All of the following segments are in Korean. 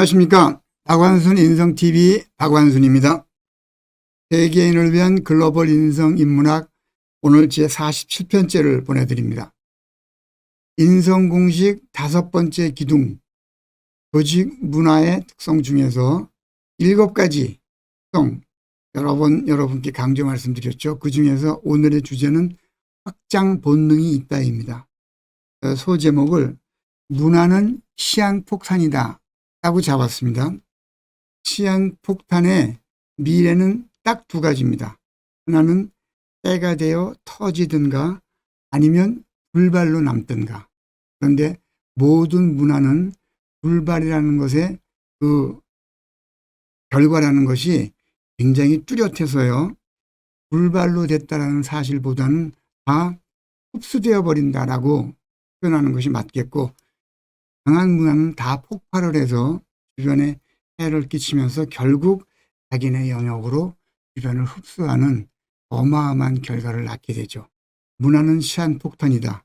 안녕하십니까. 박완순 인성TV 박완순입니다. 세계인을 위한 글로벌 인성 인문학 오늘 제 47편째를 보내드립니다. 인성 공식 5번째 기둥, 조직 문화의 특성 중에서 7가지 특성, 여러 번 여러분께 강조 말씀드렸죠. 그 중에서 오늘의 주제는 확장 본능이 있다입니다. 소제목을 문화는 시한폭탄이다 라고 잡았습니다. 시한폭탄의 미래는 딱 2가지입니다. 하나는 때가 되어 터지든가 아니면 불발로 남든가. 그런데 모든 문화는 불발이라는 것의 그 결과라는 것이 굉장히 뚜렷해서요. 불발로 됐다라는 사실보다는 다 흡수되어 버린다라고 표현하는 것이 맞겠고, 강한 문화는 다 폭발을 해서 주변에 해를 끼치면서 결국 자기네 영역으로 주변을 흡수하는 어마어마한 결과를 낳게 되죠. 문화는 시한폭탄이다.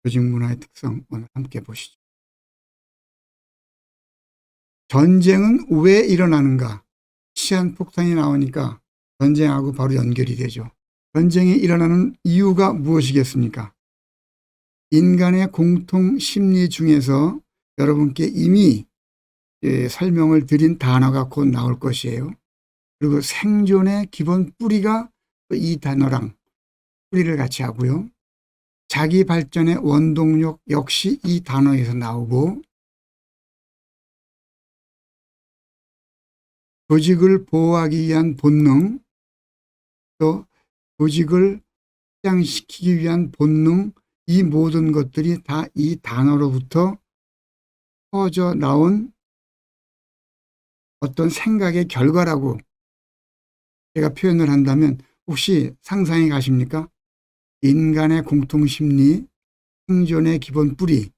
조직 문화의 특성 오늘 함께 보시죠. 전쟁은 왜 일어나는가? 시한폭탄이 나오니까 전쟁하고 바로 연결이 되죠. 전쟁이 일어나는 이유가 무엇이겠습니까? 인간의 공통 심리 중에서 여러분께 이미 설명을 드린 단어가 곧 나올 것이에요. 그리고 생존의 기본 뿌리가 이 단어랑 뿌리를 같이 하고요. 자기 발전의 원동력 역시 이 단어에서 나오고, 조직을 보호하기 위한 본능, 또 조직을 확장시키기 위한 본능, 이 모든 것들이 다 이 단어로부터 퍼져 나온 어떤 생각의 결과라고 제가 표현을 한다면 혹시 상상이 가십니까? 인간의 공통심리, 생존의 기본 뿌리,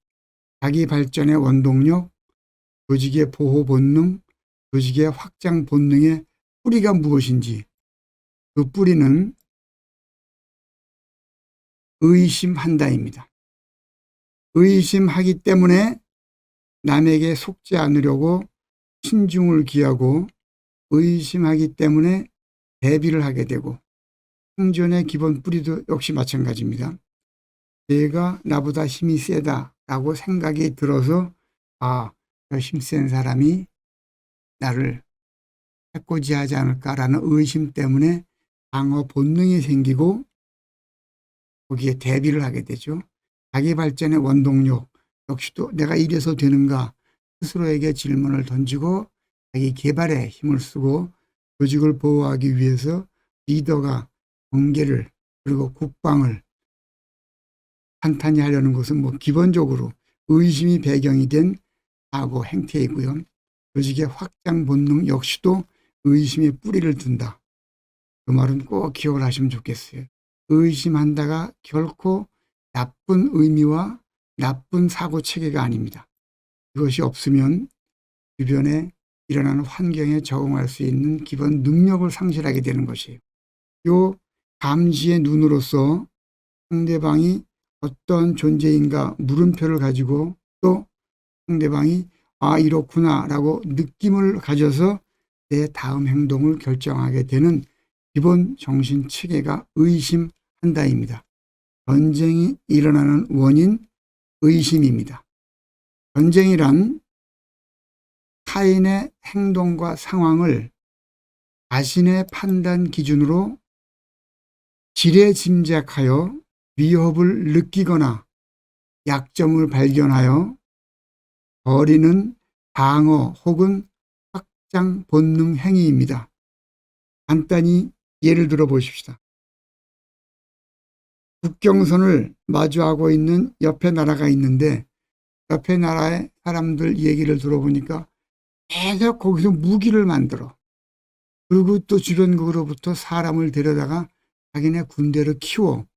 자기 발전의 원동력, 조직의 보호 본능, 조직의 확장 본능의 뿌리가 무엇인지, 그 뿌리는 의심한다입니다. 의심하기 때문에 남에게 속지 않으려고 신중을 기하고, 의심하기 때문에 대비를 하게 되고, 생존의 기본 뿌리도 역시 마찬가지입니다. 내가 나보다 힘이 세다라고 생각이 들어서 저 힘센 사람이 나를 해코지하지 않을까라는 의심 때문에 방어 본능이 생기고 거기에 대비를 하게 되죠. 자기 발전의 원동력 역시도 내가 이래서 되는가 스스로에게 질문을 던지고 자기 개발에 힘을 쓰고, 조직을 보호하기 위해서 리더가 경계를 그리고 국방을 탄탄히 하려는 것은 기본적으로 의심이 배경이 된 사고 행태이고요. 조직의 확장 본능 역시도 의심의 뿌리를 둔다. 그 말은 꼭 기억을 하시면 좋겠어요. 의심한다가 결코 나쁜 의미와 나쁜 사고 체계가 아닙니다. 이것이 없으면 주변에 일어나는 환경에 적응할 수 있는 기본 능력을 상실하게 되는 것이에요. 요 감지의 눈으로서 상대방이 어떤 존재인가 물음표를 가지고, 또 상대방이 이렇구나 라고 느낌을 가져서 내 다음 행동을 결정하게 되는 기본 정신 체계가 의심한다입니다. 전쟁이 일어나는 원인 의심입니다. 전쟁이란 타인의 행동과 상황을 자신의 판단 기준으로 지레짐작하여 위협을 느끼거나 약점을 발견하여 벌이는 방어 혹은 확장 본능 행위입니다. 간단히 예를 들어 보십시다. 국경선을 마주하고 있는 옆에 나라가 있는데, 옆에 나라의 사람들 얘기를 들어보니까 계속 거기서 무기를 만들어, 그리고 또 주변국으로부터 사람을 데려다가 자기네 군대를 키워.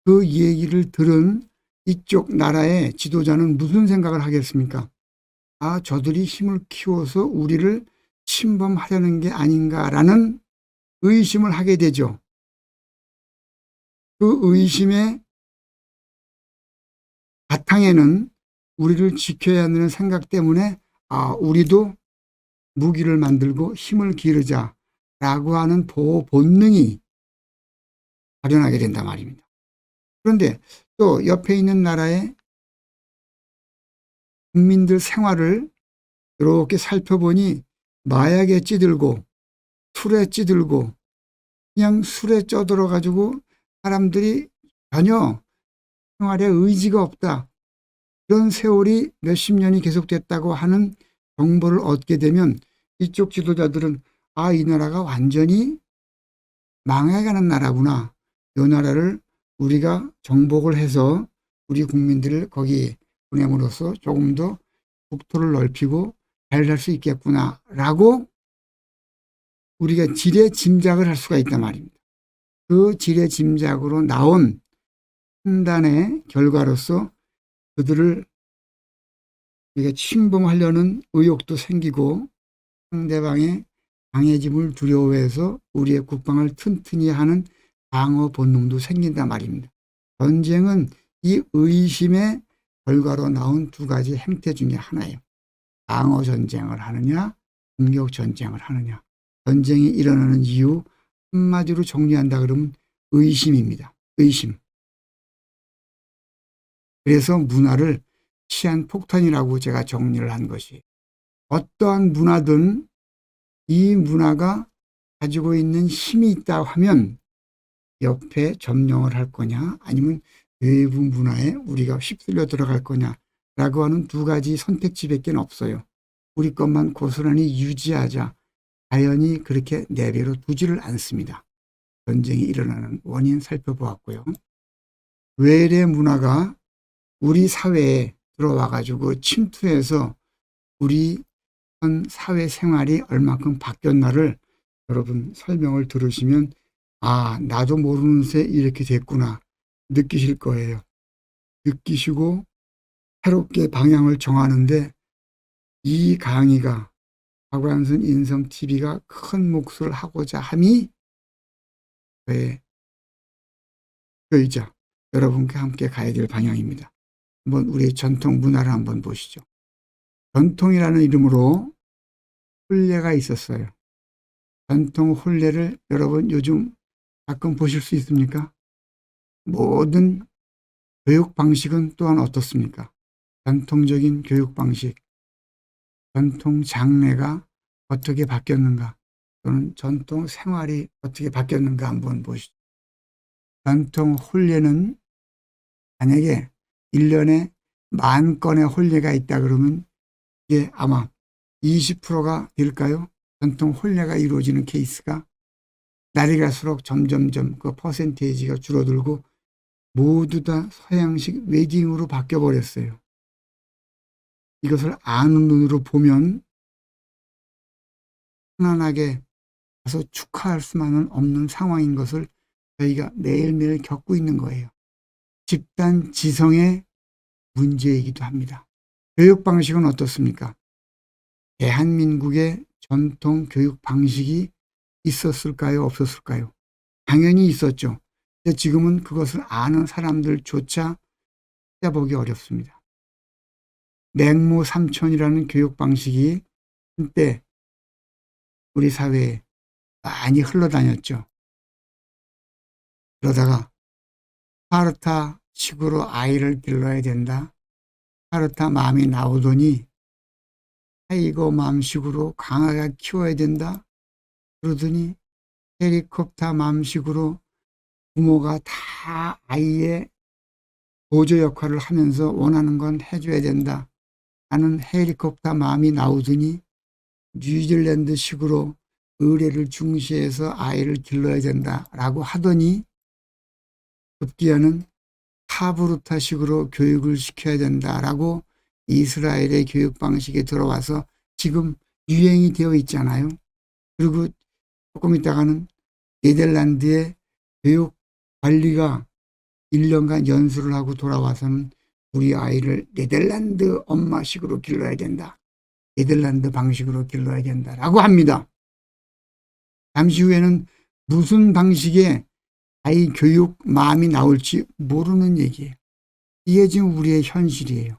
그 얘기를 들은 이쪽 나라의 지도자는 무슨 생각을 하겠습니까? 저들이 힘을 키워서 우리를 침범하려는 게 아닌가라는 의심을 하게 되죠. 그 의심의 바탕에는 우리를 지켜야 한다는 생각 때문에 우리도 무기를 만들고 힘을 기르자라고 하는 보호 본능이 발현하게 된단 말입니다. 그런데 또 옆에 있는 나라의 국민들 생활을 이렇게 살펴보니 마약에 찌들고 술에 찌들고 그냥 술에 쪄들어 가지고 사람들이 전혀 생활에 의지가 없다. 이런 세월이 몇십 년이 계속됐다고 하는 정보를 얻게 되면 이쪽 지도자들은 아, 이 나라가 완전히 망해가는 나라구나. 이 나라를 우리가 정복을 해서 우리 국민들을 거기 보냄으로써 조금 더 국토를 넓히고 잘 살 수 있겠구나라고 우리가 지레 짐작을 할 수가 있단 말입니다. 그 지레 짐작으로 나온 판단의 결과로서 그들을 우리가 침범하려는 의욕도 생기고 상대방의 강해짐을 두려워해서 우리의 국방을 튼튼히 하는 방어 본능도 생긴단 말입니다. 전쟁은 이 의심의 결과로 나온 두 가지 행태 중에 하나예요. 방어 전쟁을 하느냐, 공격 전쟁을 하느냐. 전쟁이 일어나는 이유 한마디로 정리한다 그러면 의심입니다. 의심. 그래서 문화를 시한폭탄이라고 제가 정리를 한 것이 어떠한 문화든 이 문화가 가지고 있는 힘이 있다 하면 옆에 점령을 할 거냐 아니면 외부 문화에 우리가 휩쓸려 들어갈 거냐라고 하는 두 가지 선택지밖에 없어요. 우리 것만 고스란히 유지하자. 자연이 그렇게 내버려 두지를 않습니다. 전쟁이 일어나는 원인 살펴보았고요. 외래 문화가 우리 사회에 들어와 가지고 침투해서 우리 현 사회 생활이 얼마큼 바뀌었나를 여러분 설명을 들으시면 아, 나도 모르는 새 이렇게 됐구나 느끼실 거예요. 느끼시고 새롭게 방향을 정하는데 이 강의가 박완순 인성TV가 큰 몫을 하고자 함이 저의 의자 여러분과 함께 가야 될 방향입니다. 한번 우리 전통 문화를 한번 보시죠. 전통이라는 이름으로 혼례가 있었어요. 전통 혼례를 여러분 요즘 가끔 보실 수 있습니까? 모든 교육 방식은 또한 어떻습니까? 전통적인 교육 방식, 전통 장례가 어떻게 바뀌었는가 또는 전통 생활이 어떻게 바뀌었는가 한번 보시죠. 전통 혼례는 만약에 1년에 10,000건의 혼례가 있다 그러면 이게 아마 20%가 될까요? 전통 혼례가 이루어지는 케이스가 날이 갈수록 점점점 그 퍼센테이지가 줄어들고 모두 다 서양식 웨딩으로 바뀌어버렸어요. 이것을 아는 눈으로 보면 편안하게 가서 축하할 수만은 없는 상황인 것을 저희가 매일매일 겪고 있는 거예요. 집단 지성의 문제이기도 합니다. 교육 방식은 어떻습니까? 대한민국의 전통 교육 방식이 있었을까요? 없었을까요? 당연히 있었죠. 근데 지금은 그것을 아는 사람들조차 찾아보기 어렵습니다. 맹모 삼촌이라는 교육 방식이 한때 우리 사회에 많이 흘러다녔죠. 그러다가 스파르타 식으로 아이를 길러야 된다. 스파르타 마음이 나오더니 타이거 맘식으로 강하게 키워야 된다. 그러더니 헬리콥터 맘식으로 부모가 다 아이의 보조 역할을 하면서 원하는 건 해줘야 된다. 하는 헬리콥터 마음이 나오더니 뉴질랜드식으로 의례를 중시해서 아이를 길러야 된다라고 하더니 급기야는 카브루타식으로 교육을 시켜야 된다라고 이스라엘의 교육 방식에 들어와서 지금 유행이 되어 있잖아요. 그리고 조금 있다가는 네덜란드의 교육 관리가 1년간 연수를 하고 돌아와서는 우리 아이를 네덜란드 엄마식으로 길러야 된다. 네덜란드 방식으로 길러야 된다라고 합니다. 잠시 후에는 무슨 방식의 아이 교육 마음이 나올지 모르는 얘기예요. 이게 지금 우리의 현실이에요.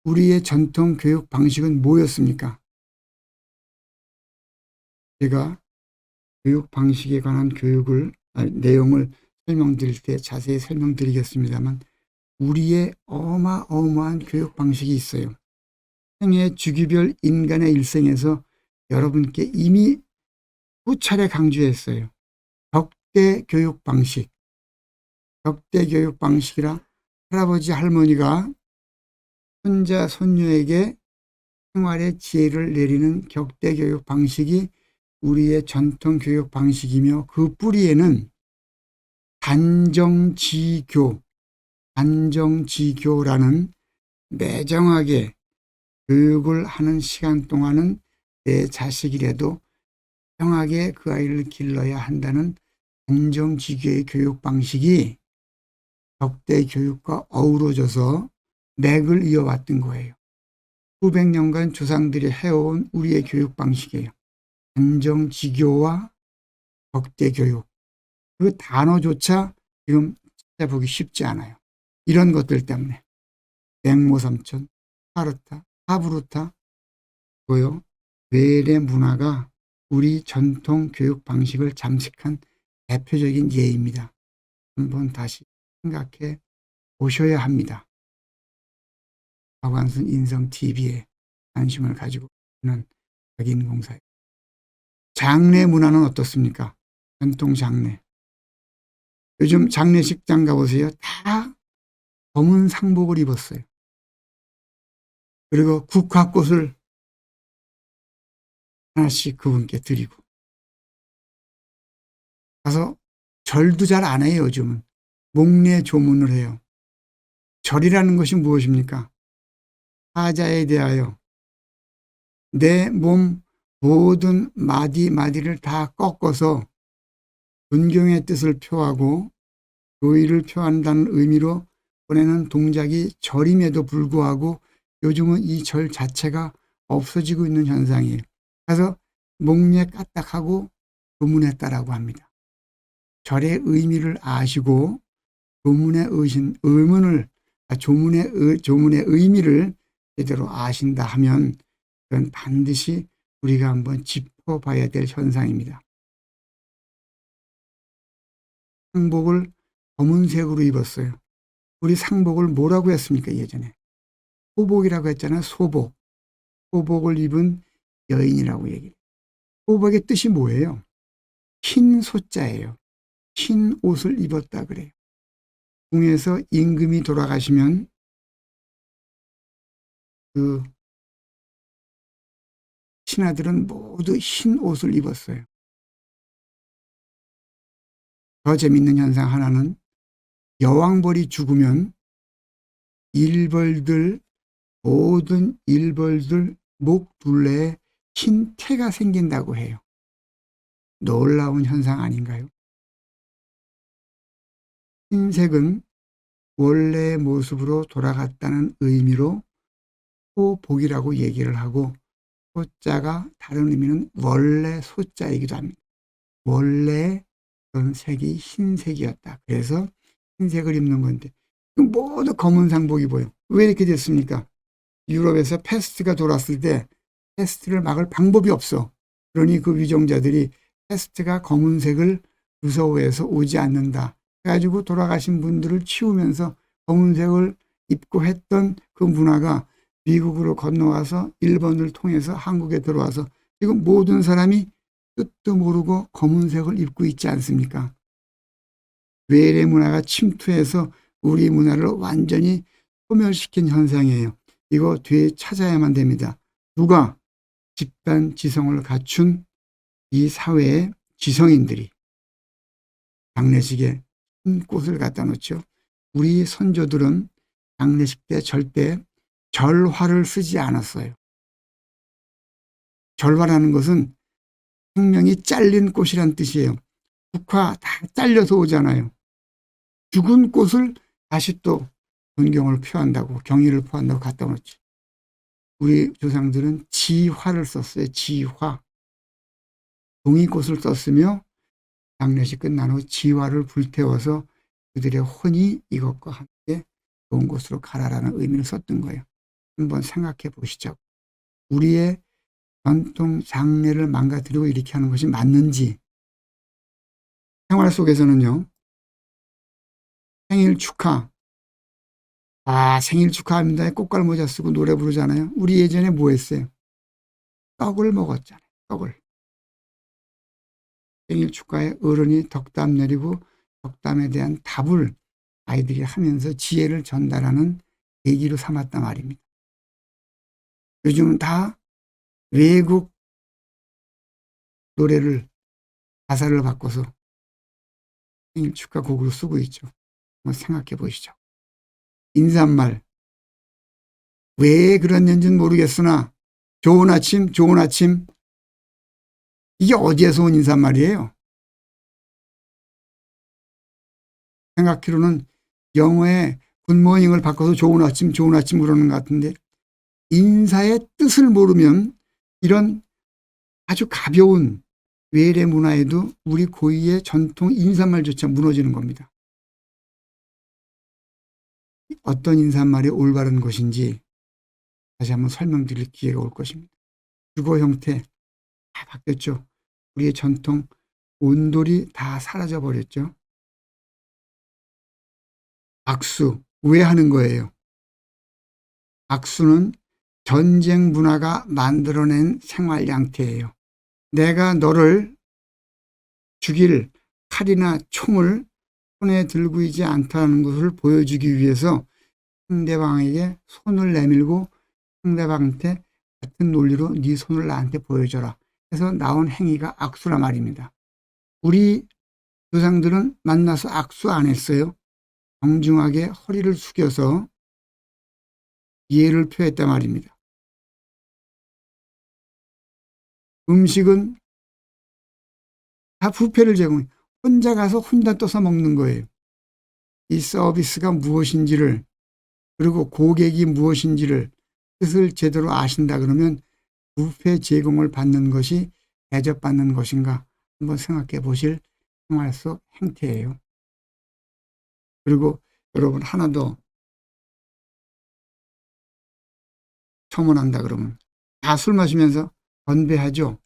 우리의 전통 교육 방식은 뭐였습니까? 제가 교육 방식에 관한 내용을 설명드릴 때 자세히 설명드리겠습니다만 우리의 어마어마한 교육 방식이 있어요. 생애 주기별 인간의 일생에서 여러분께 이미 수차례 강조했어요. 격대 교육 방식. 격대 교육 방식이라 할아버지 할머니가 손자 손녀에게 생활의 지혜를 내리는 격대 교육 방식이 우리의 전통 교육 방식이며 그 뿌리에는 단정지교라는 매정하게 교육을 하는 시간 동안은 내 자식이라도 평하게 그 아이를 길러야 한다는 단정지교의 교육 방식이 격대 교육과 어우러져서 맥을 이어왔던 거예요. 수백 년간 조상들이 해온 우리의 교육 방식이에요. 단정지교와 격대 교육. 그 단어조차 지금 찾아보기 쉽지 않아요. 이런 것들 때문에 맹모삼천, 스파르타, 하브루타, 고요 외래 문화가 우리 전통 교육 방식을 잠식한 대표적인 예입니다. 한번 다시 생각해 보셔야 합니다. 박완순 인성TV에 관심을 가지고 있는 백인공사예요. 장례 문화는 어떻습니까? 전통 장례. 요즘 장례식장 가보세요. 다 검은 상복을 입었어요. 그리고 국화꽃을 하나씩 그분께 드리고 가서 절도 잘 안 해요. 요즘은 목례 조문을 해요. 절이라는 것이 무엇입니까? 사자에 대하여 내 몸 모든 마디마디를 다 꺾어서 존경의 뜻을 표하고 도의를 표한다는 의미로 보내는 동작이 절임에도 불구하고 요즘은 이 절 자체가 없어지고 있는 현상이에요. 그래서 목례 까딱하고 조문했다라고 합니다. 절의 의미를 아시고 조문의 의미를 제대로 아신다 하면 그건 반드시 우리가 한번 짚어봐야 될 현상입니다. 상복을 검은색으로 입었어요. 우리 상복을 뭐라고 했습니까? 예전에 소복이라고 했잖아요. 소복. 소복을 입은 여인이라고 얘기해요. 소복의 뜻이 뭐예요? 흰 소자예요. 흰 옷을 입었다 그래요. 궁에서 임금이 돌아가시면 그 신하들은 모두 흰 옷을 입었어요. 더 재밌는 현상 하나는 여왕벌이 죽으면 모든 일벌들 목 둘레에 흰 태가 생긴다고 해요. 놀라운 현상 아닌가요? 흰색은 원래의 모습으로 돌아갔다는 의미로 소복이라고 얘기를 하고 소자가 다른 의미는 원래 소자이기도 합니다. 원래 그런 색이 흰색이었다. 그래서 흰색을 입는 건데 모두 검은 상복이 보여. 왜 이렇게 됐습니까? 유럽에서 패스트가 돌았을 때 패스트를 막을 방법이 없어. 그러니 그 위정자들이 패스트가 검은색을 무서워해서 오지 않는다. 그래가지고 돌아가신 분들을 치우면서 검은색을 입고 했던 그 문화가 미국으로 건너와서 일본을 통해서 한국에 들어와서 지금 모든 사람이 뜻도 모르고 검은색을 입고 있지 않습니까? 외래 문화가 침투해서 우리 문화를 완전히 소멸시킨 현상이에요. 이거 뒤에 찾아야만 됩니다. 누가? 집단 지성을 갖춘 이 사회의 지성인들이 장례식에 흰 꽃을 갖다 놓죠. 우리 선조들은 장례식 때 절대 절화를 쓰지 않았어요. 절화라는 것은 생명이 잘린 꽃이란 뜻이에요. 국화 다 잘려서 오잖아요. 죽은 꽃을 다시 또 존경을 표한다고, 경의를 표한다고 갖다 놓지. 우리 조상들은 지화를 썼어요. 지화. 동이꽃을 썼으며 장례식 끝난 후 지화를 불태워서 그들의 혼이 이것과 함께 좋은 곳으로 가라라는 의미를 썼던 거예요. 한번 생각해 보시죠. 우리의 전통 장례를 망가뜨리고 이렇게 하는 것이 맞는지. 생활 속에서는요, 생일 축하, 생일 축하합니다. 꽃갈 모자 쓰고 노래 부르잖아요. 우리 예전에 뭐 했어요? 떡을 먹었잖아요. 떡을. 생일 축하에 어른이 덕담 내리고 덕담에 대한 답을 아이들이 하면서 지혜를 전달하는 계기로 삼았단 말입니다. 요즘은 다 외국 노래를 가사를 바꿔서 생일 축하 곡으로 쓰고 있죠. 한번 생각해 보시죠. 인사말 왜 그랬는지는 모르겠으나 좋은 아침, 좋은 아침, 이게 어디에서 온 인사말이에요? 생각해로는 영어에 굿모닝을 바꿔서 좋은 아침, 좋은 아침 그러는 것 같은데, 인사의 뜻을 모르면 이런 아주 가벼운 외래 문화에도 우리 고유의 전통 인사말조차 무너지는 겁니다. 어떤 인사말이 올바른 것인지 다시 한번 설명드릴 기회가 올 것입니다. 주거 형태 다 바뀌었죠. 우리의 전통 온돌이 다 사라져 버렸죠. 악수 왜 하는 거예요? 악수는 전쟁 문화가 만들어낸 생활 양태예요. 내가 너를 죽일 칼이나 총을 손에 들고 있지 않다는 것을 보여주기 위해서 상대방에게 손을 내밀고 상대방한테 같은 논리로 네 손을 나한테 보여줘라 해서 나온 행위가 악수란 말입니다. 우리 조상들은 만나서 악수 안 했어요. 정중하게 허리를 숙여서 이해를 표했단 말입니다. 음식은 다 뷔페를 제공해 혼자 가서 혼자 떠서 먹는 거예요. 이 서비스가 무엇인지를, 그리고 고객이 무엇인지를 뜻을 제대로 아신다 그러면 뷔페 제공을 받는 것이 대접받는 것인가 한번 생각해 보실 생활 속 행태예요. 그리고 여러분 하나 더 첨언한다 그러면 다 술 마시면서 건배하죠.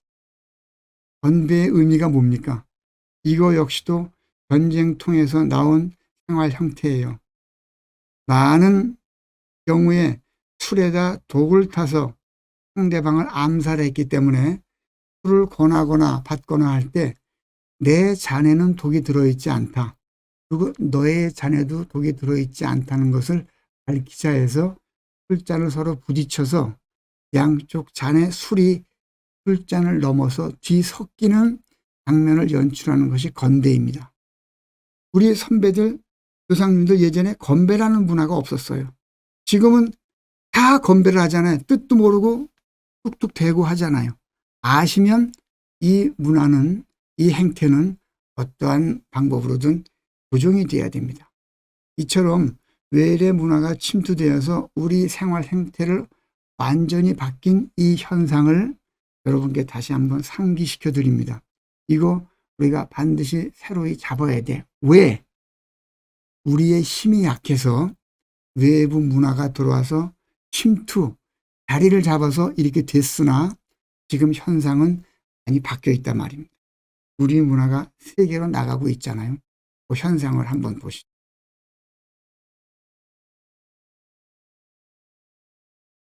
건배의 의미가 뭡니까? 이거 역시도 전쟁통에서 나온 생활 형태예요. 많은 경우에 술에다 독을 타서 상대방을 암살했기 때문에 술을 권하거나 받거나 할 때 내 잔에는 독이 들어있지 않다. 그리고 너의 잔에도 독이 들어있지 않다는 것을 밝히자 해서 술잔을 서로 부딪혀서 양쪽 잔에 술이 술잔을 넘어서 뒤섞이는 장면을 연출하는 것이 건배입니다. 우리 선배들, 조상님들 예전에 건배라는 문화가 없었어요. 지금은 다 건배를 하잖아요. 뜻도 모르고 툭툭 대고 하잖아요. 아시면 이 문화는, 이 행태는 어떠한 방법으로든 교정이 돼야 됩니다. 이처럼 외래 문화가 침투되어서 우리 생활 행태를 완전히 바뀐 이 현상을 여러분께 다시 한번 상기시켜 드립니다. 이거 우리가 반드시 새로이 잡아야 돼. 왜? 우리의 힘이 약해서 외부 문화가 들어와서 침투, 자리를 잡아서 이렇게 됐으나 지금 현상은 많이 바뀌어 있단 말입니다. 우리 문화가 세계로 나가고 있잖아요. 그 현상을 한번 보시죠.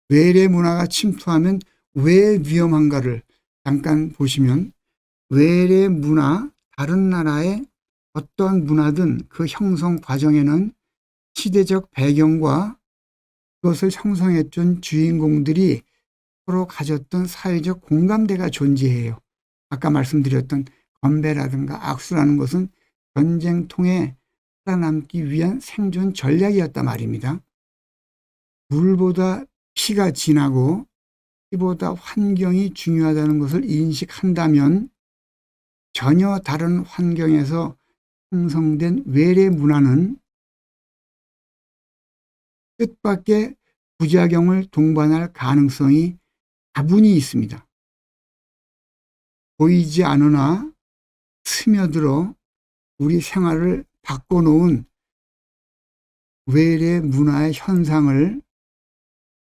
외래 문화가 침투하면 왜 위험한가를 잠깐 보시면, 외래 문화, 다른 나라의 어떠한 문화든 그 형성 과정에는 시대적 배경과 그것을 형성했던 주인공들이 서로 가졌던 사회적 공감대가 존재해요. 아까 말씀드렸던 건배라든가 악수라는 것은 전쟁통에 살아남기 위한 생존 전략이었단 말입니다. 물보다 피가 진하고 피보다 환경이 중요하다는 것을 인식한다면 전혀 다른 환경에서 형성된 외래 문화는 뜻밖의 부작용을 동반할 가능성이 다분히 있습니다. 보이지 않으나 스며들어 우리 생활을 바꿔놓은 외래 문화의 현상을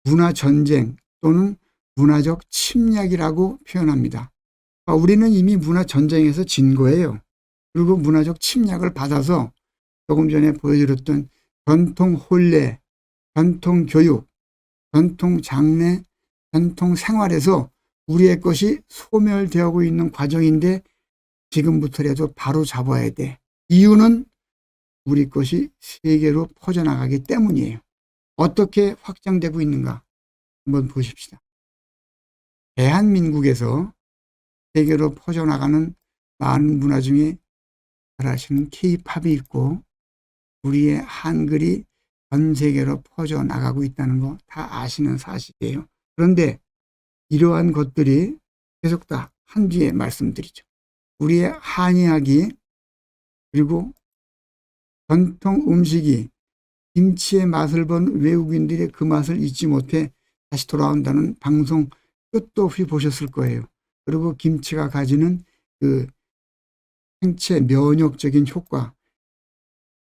문화전쟁 또는 문화적 침략이라고 표현합니다. 우리는 이미 문화 전쟁에서 진 거예요. 그리고 문화적 침략을 받아서 조금 전에 보여드렸던 전통 혼례, 전통 교육, 전통 장례, 전통 생활에서 우리의 것이 소멸되고 있는 과정인데 지금부터라도 바로 잡아야 돼. 이유는 우리 것이 세계로 퍼져나가기 때문이에요. 어떻게 확장되고 있는가 한번 보십시다. 대한민국에서 세계로 퍼져나가는 많은 문화 중에 잘 아시는 K-팝이 있고 우리의 한글이 전 세계로 퍼져나가고 있다는 거 다 아시는 사실이에요. 그런데 이러한 것들이 계속 다 한 뒤에 말씀드리죠. 우리의 한의학이 그리고 전통 음식이 김치의 맛을 본 외국인들이 그 맛을 잊지 못해 다시 돌아온다는 방송 끝도 없이 보셨을 거예요. 그리고 김치가 가지는 그 생체 면역적인 효과,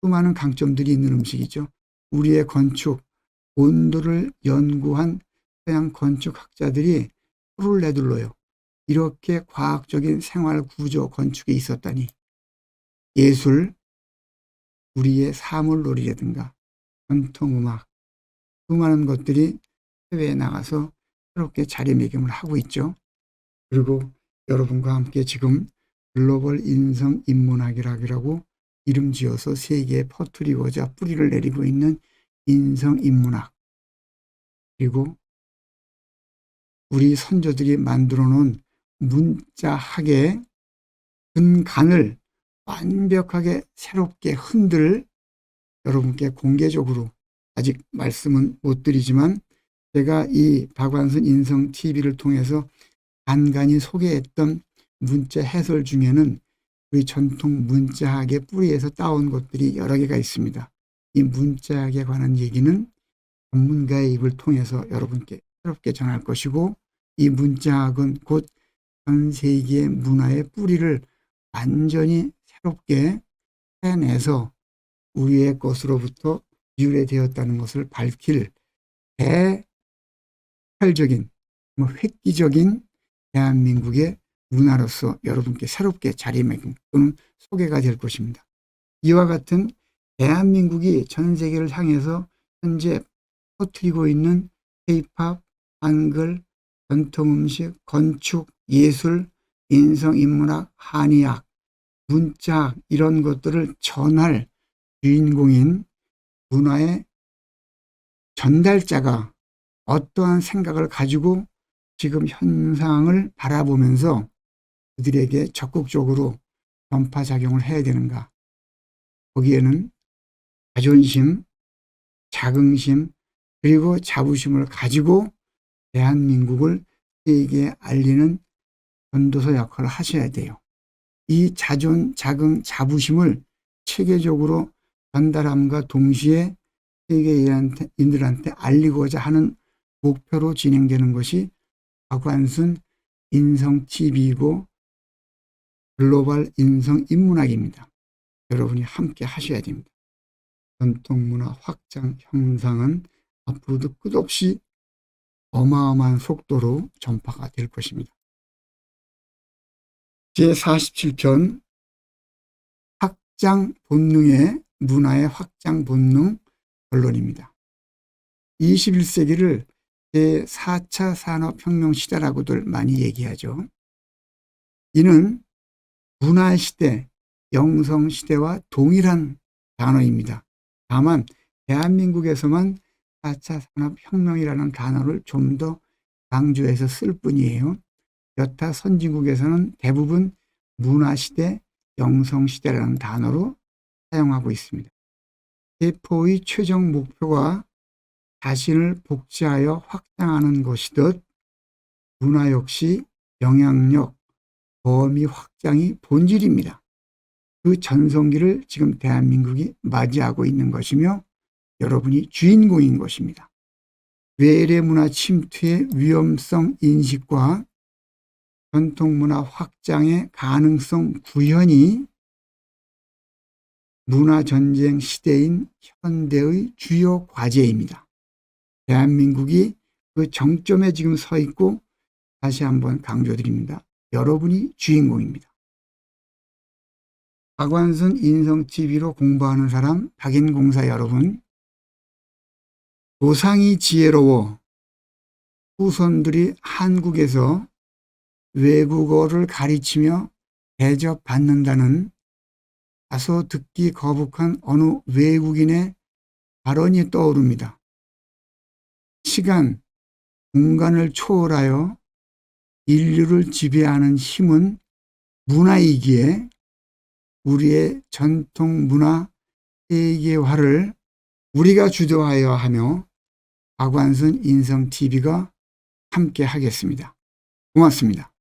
수많은 강점들이 있는 음식이죠. 우리의 건축, 온도를 연구한 서양 건축학자들이 소를 내둘러요. 이렇게 과학적인 생활 구조 건축이 있었다니. 예술, 우리의 사물놀이라든가 전통음악, 수많은 것들이 해외에 나가서 새롭게 자리매김을 하고 있죠. 그리고 여러분과 함께 지금 글로벌 인성 인문학이라고 이름 지어서 세계에 퍼뜨리고자 뿌리를 내리고 있는 인성 인문학, 그리고 우리 선조들이 만들어 놓은 문자학의 근간을 완벽하게 새롭게 흔들 여러분께 공개적으로 아직 말씀은 못 드리지만 제가 이 박완순 인성TV를 통해서 간간히 소개했던 문자 해설 중에는 우리 전통 문자학의 뿌리에서 따온 것들이 여러 개가 있습니다. 이 문자학에 관한 얘기는 전문가의 입을 통해서 여러분께 새롭게 전할 것이고 이 문자학은 곧 전 세계의 문화의 뿌리를 완전히 새롭게 해내서 우리의 것으로부터 유래되었다는 것을 밝힐 대표적인 획기적인 대한민국의 문화로서 여러분께 새롭게 자리매김 또는 소개가 될 것입니다. 이와 같은 대한민국이 전 세계를 향해서 현재 퍼뜨리고 있는 K-팝, 한글, 전통음식, 건축, 예술, 인성인문학, 한의학, 문자학 이런 것들을 전할 주인공인 문화의 전달자가 어떠한 생각을 가지고 지금 현상을 바라보면서 그들에게 적극적으로 전파작용을 해야 되는가. 거기에는 자존심, 자긍심 그리고 자부심을 가지고 대한민국을 세계에 알리는 전도서 역할을 하셔야 돼요. 이 자존, 자긍, 자부심을 체계적으로 전달함과 동시에 세계인들한테 알리고자 하는 목표로 진행되는 것이 박완순 인성TV이고 글로벌 인성인문학입니다. 여러분이 함께 하셔야 됩니다. 전통문화 확장 형상은 앞으로도 끝없이 어마어마한 속도로 전파가 될 것입니다. 제47편 확장 본능의 문화의 확장 본능 결론입니다. 21세기를 제4차 산업혁명 시대라고들 많이 얘기하죠. 이는 문화시대, 영성시대와 동일한 단어입니다. 다만 대한민국에서만 4차 산업혁명이라는 단어를 좀 더 강조해서 쓸 뿐이에요. 여타 선진국에서는 대부분 문화시대, 영성시대라는 단어로 사용하고 있습니다. 세포의 최종 목표가 자신을 복제하여 확장하는 것이듯 문화 역시 영향력, 범위 확장이 본질입니다. 그 전성기를 지금 대한민국이 맞이하고 있는 것이며 여러분이 주인공인 것입니다. 외래 문화 침투의 위험성 인식과 전통문화 확장의 가능성 구현이 문화전쟁 시대인 현대의 주요 과제입니다. 대한민국이 그 정점에 지금 서 있고 다시 한번 강조드립니다. 여러분이 주인공입니다. 박완순 인성TV로 공부하는 사람 박인공사 여러분, 조상이 지혜로워 후손들이 한국에서 외국어를 가르치며 대접받는다는 다소 듣기 거북한 어느 외국인의 발언이 떠오릅니다. 시간, 공간을 초월하여 인류를 지배하는 힘은 문화이기에 우리의 전통 문화 세계화를 우리가 주도하여 하며 박완순 인성TV가 함께 하겠습니다. 고맙습니다.